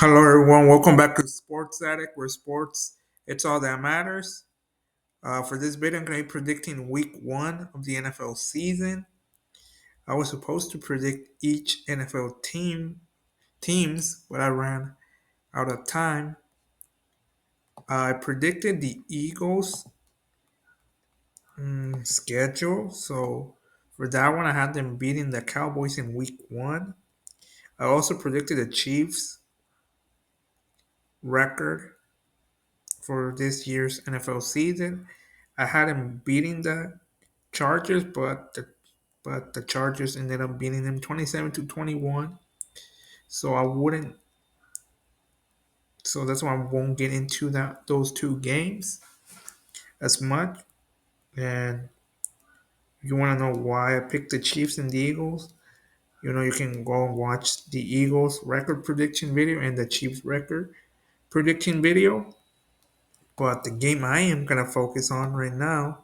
Hello, everyone. Welcome back to Sports Addict, where sports it's all that matters. For this video, I'm going to be predicting Week One of the NFL season. I was supposed to predict each NFL teams, but I ran out of time. I predicted the Eagles schedule, so for that one, I had them beating the Cowboys in Week One. I also predicted the Chiefs record for this year's NFL season. I had them beating the Chargers, but the Chargers ended up beating them 27-21. So I wouldn't. So that's why I won't get into those two games as much. And you want to know why I picked the Chiefs and the Eagles? You can go and watch the Eagles record prediction video and the Chiefs record prediction video. But the game I am gonna focus on right now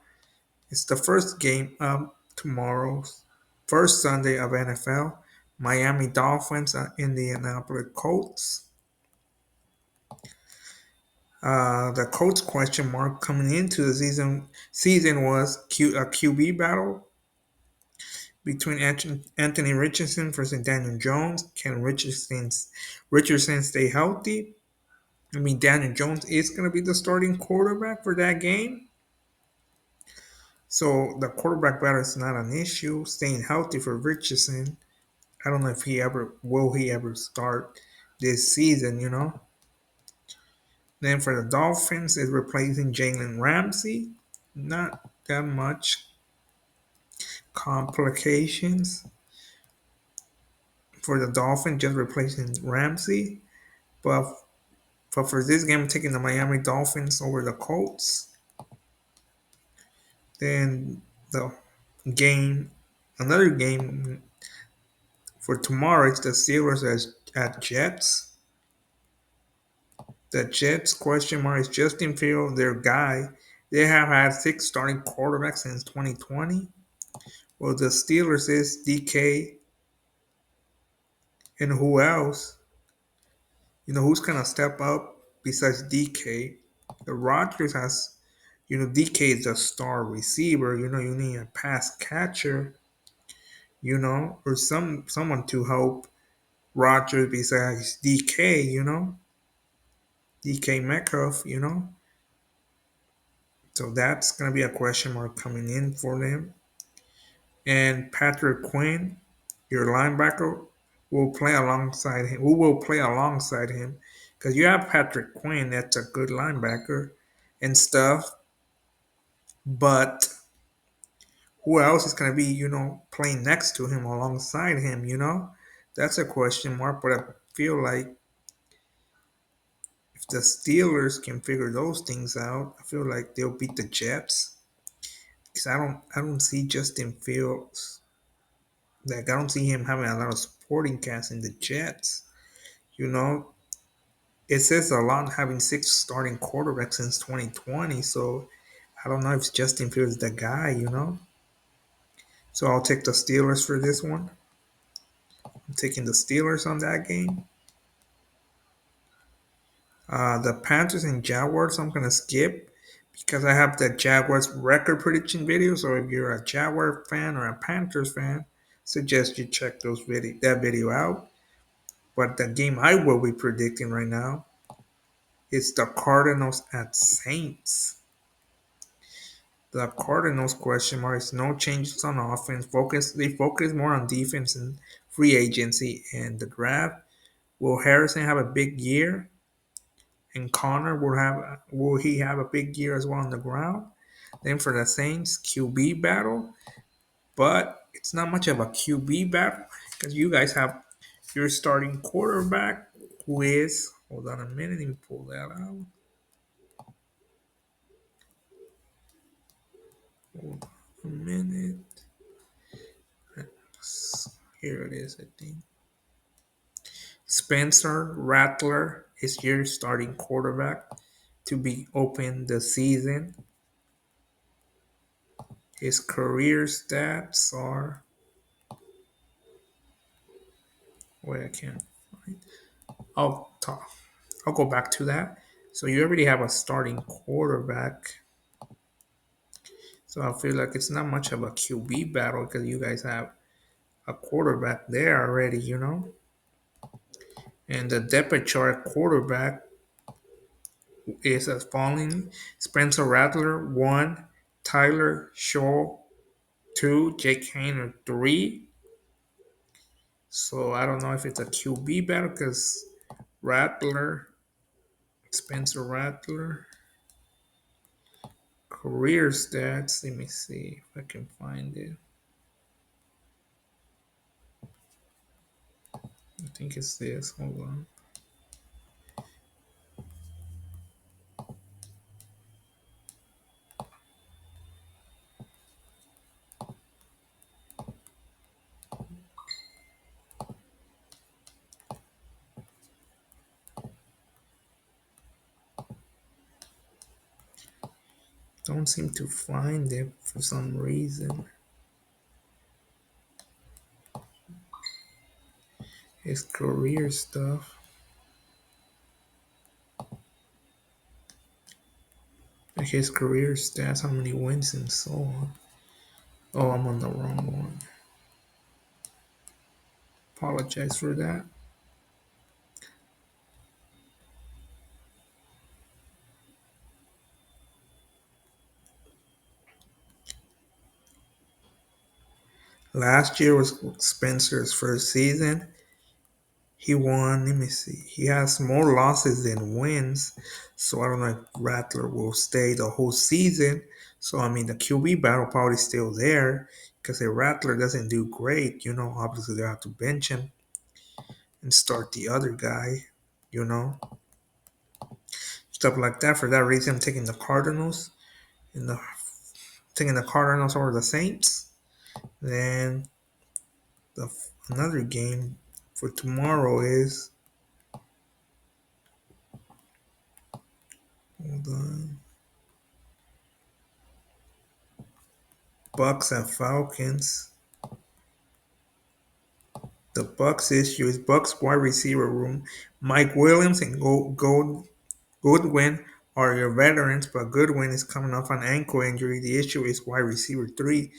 is the first game of tomorrow's first Sunday of NFL. Miami Dolphins and Indianapolis Colts. The Colts question mark coming into the season was a QB battle between Anthony Richardson versus Daniel Jones. Can Richardson stay healthy? I mean, Daniel Jones is going to be the starting quarterback for that game. So the quarterback battle is not an issue. Staying healthy for Richardson. I don't know if he ever start this season. Then for the Dolphins, is replacing Jalen Ramsey. Not that much complications for the Dolphins, just replacing Ramsey. But for this game, I'm taking the Miami Dolphins over the Colts. Then the another game for tomorrow, it's the Steelers at Jets. The Jets question mark is Justin Field, their guy. They have had 6 starting quarterbacks since 2020. Well, the Steelers is DK and who else? Who's gonna step up besides DK? The Rodgers has, DK is a star receiver. You need a pass catcher. Or someone to help Rodgers besides DK. DK Metcalf. So that's gonna be a question mark coming in for them. And Patrick Quinn, your linebacker, will play alongside him. Who will play alongside him? Because you have Patrick Quinn, that's a good linebacker and stuff. But who else is going to be, playing next to him, alongside him? That's a question mark. But I feel like if the Steelers can figure those things out, I feel like they'll beat the Jets. Because I don't see Justin Fields. Like I don't see him having a lot of supporting cast in the Jets. You know, it says a lot having 6 starting quarterbacks since 2020. So I don't know if Justin Fields is the guy. So I'll take the Steelers for this one. I'm taking the Steelers on that game. The Panthers and Jaguars, I'm going to skip because I have the Jaguars record prediction video. So if you're a Jaguar fan or a Panthers fan, suggest you check that video out. But the game I will be predicting right now is the Cardinals at Saints. The Cardinals question mark is no changes on offense. They focus more on defense and free agency and the draft. Will Harrison have a big year? And Connor will he have a big year as well on the ground? Then for the Saints QB battle, but it's not much of a QB battle because you guys have your starting quarterback who is, hold on a minute, let me pull that out. Hold on a minute. Here it is, I think. Spencer Rattler is your starting quarterback to be open the season. His career stats are, wait, I can't find. Oh, talk. I'll go back to that. So you already have a starting quarterback. So I feel like it's not much of a QB battle because you guys have a quarterback there already, you know. And the depth chart quarterback is as following: Spencer Rattler 1, Tyler Shaw 2, Jake Hainer 3. So I don't know if it's a QB battle because Rattler, Spencer Rattler, career stats. Let me see if I can find it. I think it's this. Hold on. Don't seem to find it for some reason. His career stuff. Like his career stats, how many wins and so on. Oh, I'm on the wrong one. Apologize for that. Last year was Spencer's first season. He won, let me see. He has more losses than wins. So I don't know if Rattler will stay the whole season. So I mean the QB battle probably still there. Because if Rattler doesn't do great, you know, obviously they have to bench him and start the other guy, you know. Stuff like that. For that reason I'm taking the Cardinals and the taking the Cardinals over the Saints. Then the another game for tomorrow is, hold on, Bucks and Falcons. The Bucks issue is Bucks wide receiver room. Mike Williams and Goodwin are your veterans, but Goodwin is coming off an ankle injury. The issue is wide receiver 3.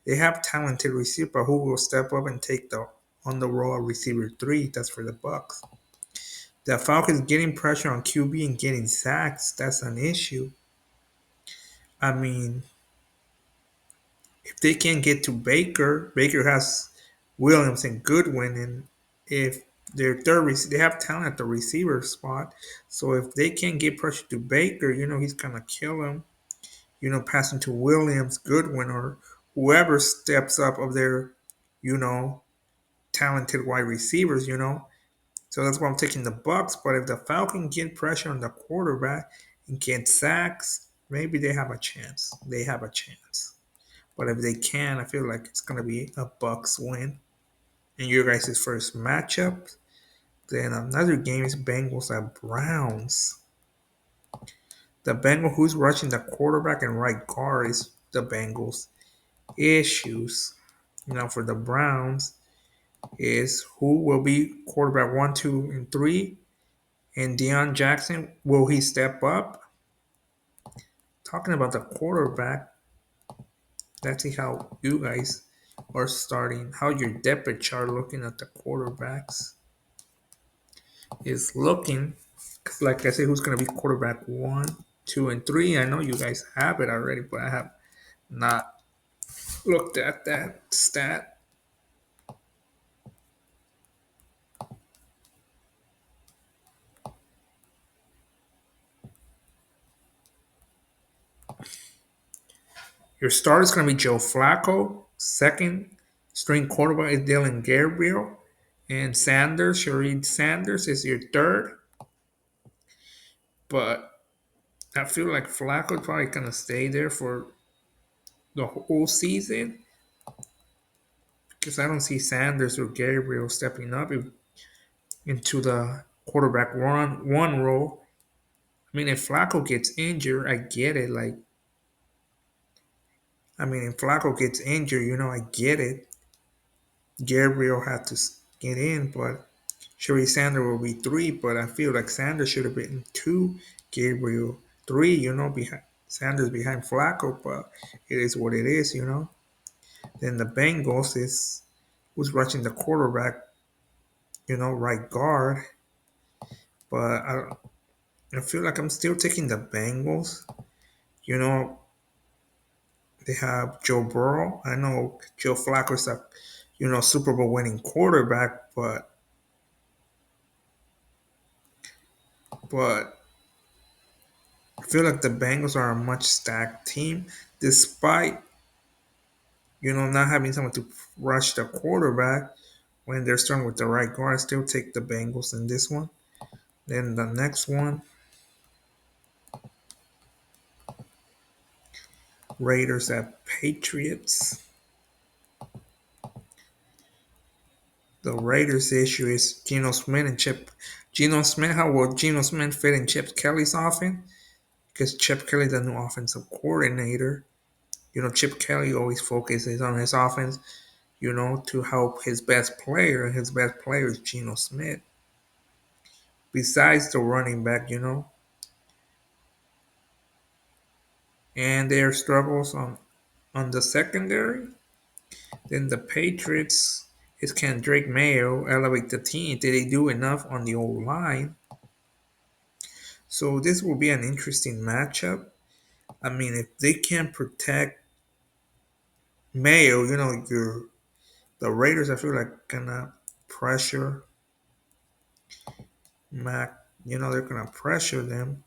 They have talented receiver, but who will step up and take the on the role of receiver 3? That's for the Bucks. The Falcons getting pressure on QB and getting sacks. That's an issue. I mean, if they can't get to Baker, Baker has Williams and Goodwin, and if their they have talent at the receiver spot. So if they can't get pressure to Baker, you know he's gonna kill him. You know, passing to Williams, Goodwin, or whoever steps up of their, you know, talented wide receivers. You know, so that's why I'm taking the Bucks. But if the Falcons get pressure on the quarterback and get sacks, maybe they have a chance. They have a chance. But if they can, I feel like it's gonna be a Bucks win. And your guys' first matchup. Then another game is Bengals at Browns. The Bengals, who's rushing the quarterback and right guard is the Bengals. Issues, you know, for the Browns is who will be quarterback 1, 2, and 3. And Deion Jackson, will he step up? Talking about the quarterback, let's see how you guys are starting, how your depth chart looking at the quarterbacks is looking. Cause like I said, who's gonna be quarterback 1, 2, and 3? I know you guys have it already, but I have not looked at that stat. Your start is gonna be Joe Flacco. Second string quarterback is Dylan Gabriel, and Sanders, Shareed Sanders, is your third. But I feel like Flacco is probably gonna stay there for the whole season because I don't see Sanders or Gabriel stepping up into the quarterback one role. I mean, if Flacco gets injured, I get it. Like, I mean, if Flacco gets injured, you know, I get it. Gabriel had to get in, but Sherry Sander will be three, but I feel like Sanders should have been two, Gabriel three, behind Sanders behind Flacco, but it is what it is, Then the Bengals is who's rushing the quarterback, right guard. But I feel like I'm still taking the Bengals. You know, they have Joe Burrow. I know Joe Flacco's a, Super Bowl winning quarterback, but I feel like the Bengals are a much stacked team, despite not having someone to rush the quarterback when they're starting with the right guard. I still take the Bengals in this one. Then the next one, Raiders at Patriots. The Raiders' issue is Geno Smith and Chip. Geno Smith, how will Geno Smith fit in Chip Kelly's offense? Because Chip Kelly's the new offensive coordinator. Chip Kelly always focuses on his offense, to help his best player, and his best player is Geno Smith. Besides the running back, and their struggles on the secondary. Then the Patriots is can Drake Mayo elevate the team? Did they do enough on the old line? So this will be an interesting matchup. I mean, if they can protect Mayo, the Raiders. I feel like gonna pressure Mac. They're gonna pressure them,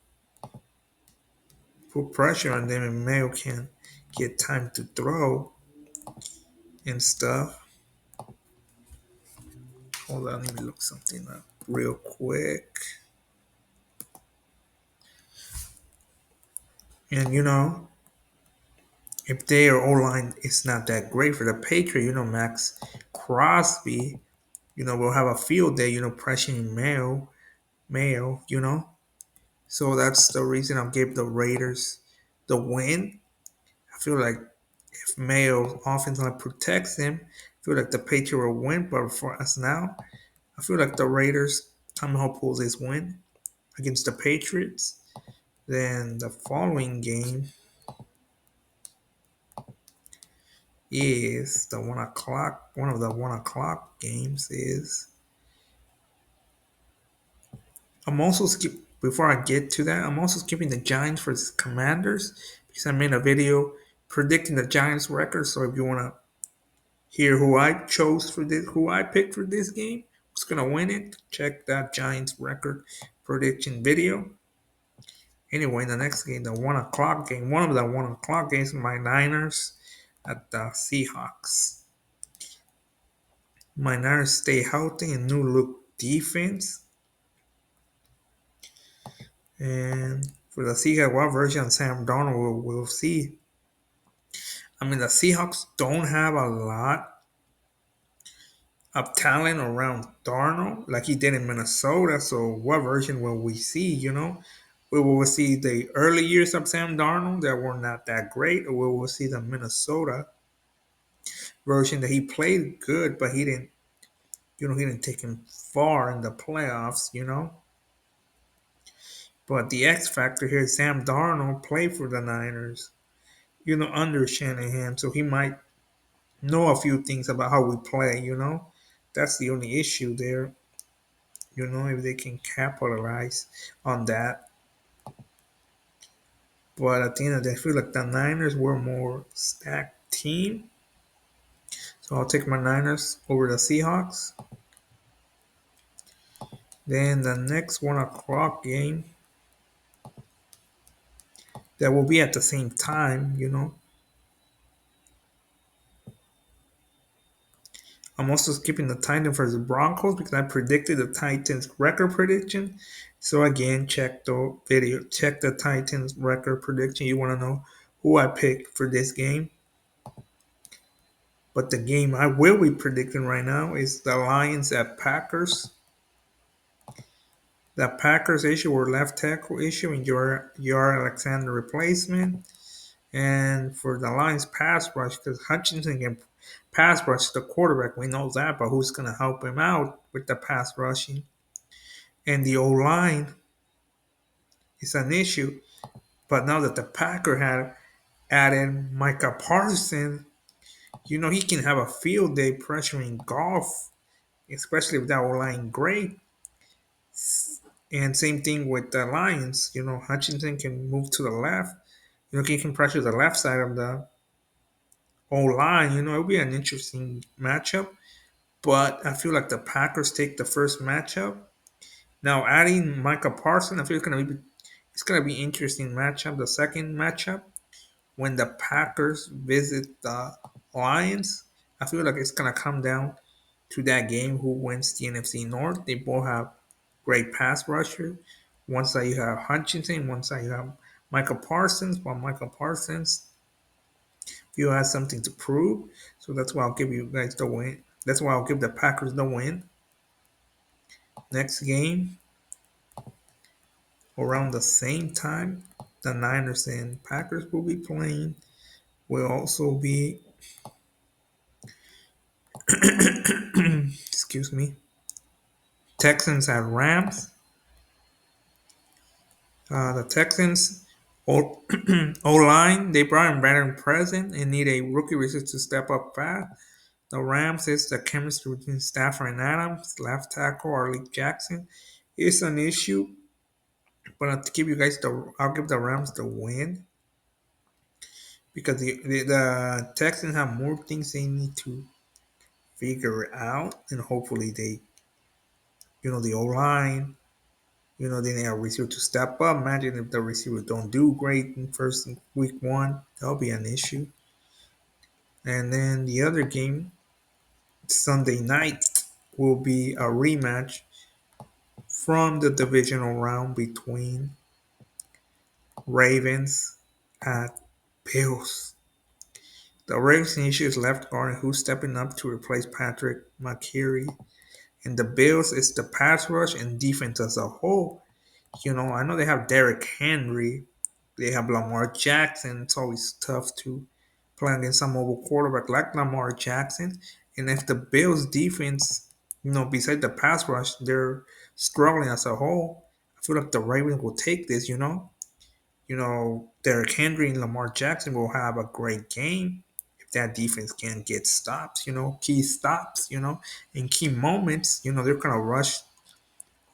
put pressure on them, and Mayo can get time to throw and stuff. Hold on, let me look something up real quick. And if their O line is not that great for the Patriots, Max Crosby, will have a field day, pressuring Mayo. So that's the reason I'll give the Raiders the win. I feel like if Mayo offense line protects him, I feel like the Patriots will win. But for us now, I feel like the Raiders somehow pulls this win against the Patriots. Then the following game is the 1 o'clock. One of the 1 o'clock games is. I'm also skip before I get to that. I'm also skipping the Giants versus Commanders because I made a video predicting the Giants record. So if you want to hear who I chose for this, who I picked for this game, who's gonna win it, check that Giants record prediction video. Anyway, the next game, the 1 o'clock game, one of the 1 o'clock games, my Niners at the Seahawks. My Niners stay healthy and new look defense. And for the Seahawks, what version of Sam Darnold we'll see. I mean, the Seahawks don't have a lot of talent around Darnold like he did in Minnesota. So what version will we see, We will see the early years of Sam Darnold that were not that great, or we will see the Minnesota version that he played good, but he didn't take him far in the playoffs. But the X factor here is Sam Darnold played for the Niners, under Shanahan, so he might know a few things about how we play. That's the only issue there, if they can capitalize on that. But at the end of the day, I feel like the Niners were a more stacked team. So I'll take my Niners over the Seahawks. Then the next 1 o'clock game that will be at the same time. I'm also skipping the Titans versus Broncos because I predicted the Titans record prediction. So again, check the video, check the Titans record prediction. You want to know who I picked for this game. But the game I will be predicting right now is the Lions at Packers. The Packers issue or left tackle issue in your Alexander replacement. And for the Lions pass rush, because Hutchinson can pass rush the quarterback, we know that, but who's going to help him out with the pass rushing. And the O line is an issue. But now that the Packer had added Micah Parsons, he can have a field day pressuring golf, especially with that O line great. And same thing with the Lions. Hutchinson can move to the left. He can pressure the left side of the O line. It'll be an interesting matchup. But I feel like the Packers take the first matchup. Now adding Micah Parsons, I feel it's gonna be interesting matchup. The second matchup when the Packers visit the Lions, I feel like it's gonna come down to that game who wins the NFC North. They both have great pass rushers. One side you have Hutchinson, one side you have Michael Parsons. While Michael Parsons, you have something to prove, so that's why I'll give you guys the win. That's why I'll give the Packers the win. Next game, around the same time, the Niners and Packers will be playing. Will also be, excuse me, Texans at Rams. The Texans O line, they brought in Brandon Present and need a rookie receiver to step up fast. The Rams is the chemistry between Stafford and Adams. Left tackle Arlie Jackson is an issue, but I'll give the Rams the win because the Texans have more things they need to figure out, and hopefully the O line, they need a receiver to step up. Imagine if the receivers don't do great in first week one, that'll be an issue. And then the other game, Sunday night, will be a rematch from the divisional round between Ravens at Bills. The Ravens issue is left guard who's stepping up to replace Patrick McCreary. And the Bills is the pass rush and defense as a whole. I know they have Derrick Henry, they have Lamar Jackson. It's always tough to play against a mobile quarterback like Lamar Jackson. And if the Bills defense, besides the pass rush, they're struggling as a whole, I feel like the Ravens will take this. Derrick Henry and Lamar Jackson will have a great game if that defense can get stops. Key stops. In key moments. They're gonna rush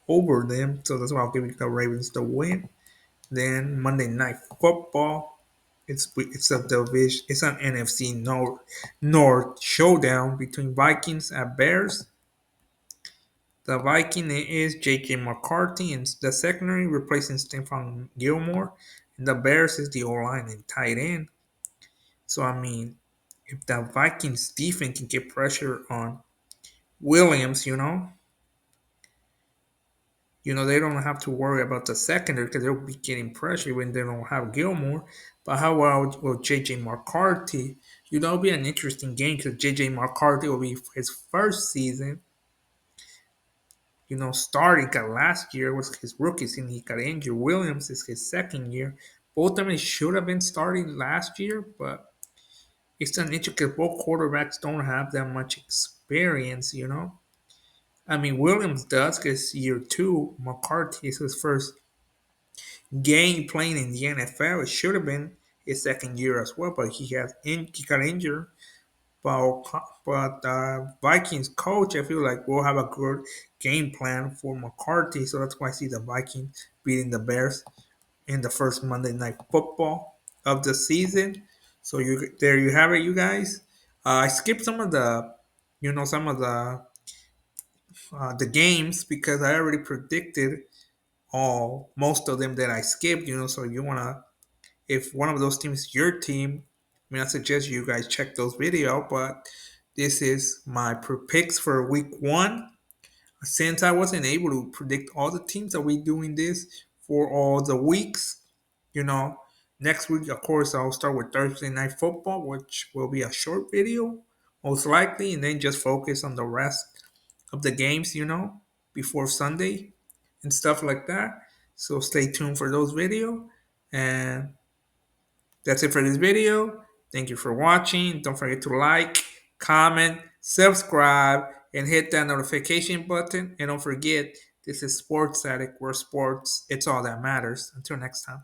over them. So that's why I'll give the Ravens the win. Then Monday Night Football. It's a division. It's an NFC North showdown between Vikings and Bears. The Viking is J.J. McCarthy in the secondary, replacing Stephon Gilmore. And the Bears is the O-line and tight end. So, I mean, if the Vikings defense can get pressure on Williams, they don't have to worry about the secondary because they'll be getting pressure when they don't have Gilmore. But how about will J.J. McCarthy? It'll be an interesting game because J.J. McCarthy will be his first season. Starting last year was his rookie season. He got injured. Williams is his second year. Both of them should have been starting last year, but it's an issue because both quarterbacks don't have that much experience. I mean, Williams does because year two, McCarthy is his first game playing in the NFL. It should have been his second year as well, but he got injured. But Vikings coach, I feel like will have a good game plan for McCarthy, so that's why I see the Vikings beating the Bears in the first Monday Night Football of the season. So there you have it, you guys. I skipped some of the games because I already predicted all most of them that I skipped. So you wanna if one of those teams is your team, I suggest you guys check those videos. But this is my picks for week one. Since I wasn't able to predict all the teams, that we doing this for all the weeks. You know, Next week, of course, I'll start with Thursday Night Football, which will be a short video, most likely, and then just focus on the rest of the games, before Sunday and stuff like that. So stay tuned for those videos. And that's it for this video. Thank you for watching. Don't forget to like, comment, subscribe, and hit that notification button. And don't forget, this is Sports Addict, where sports, it's all that matters. Until next time.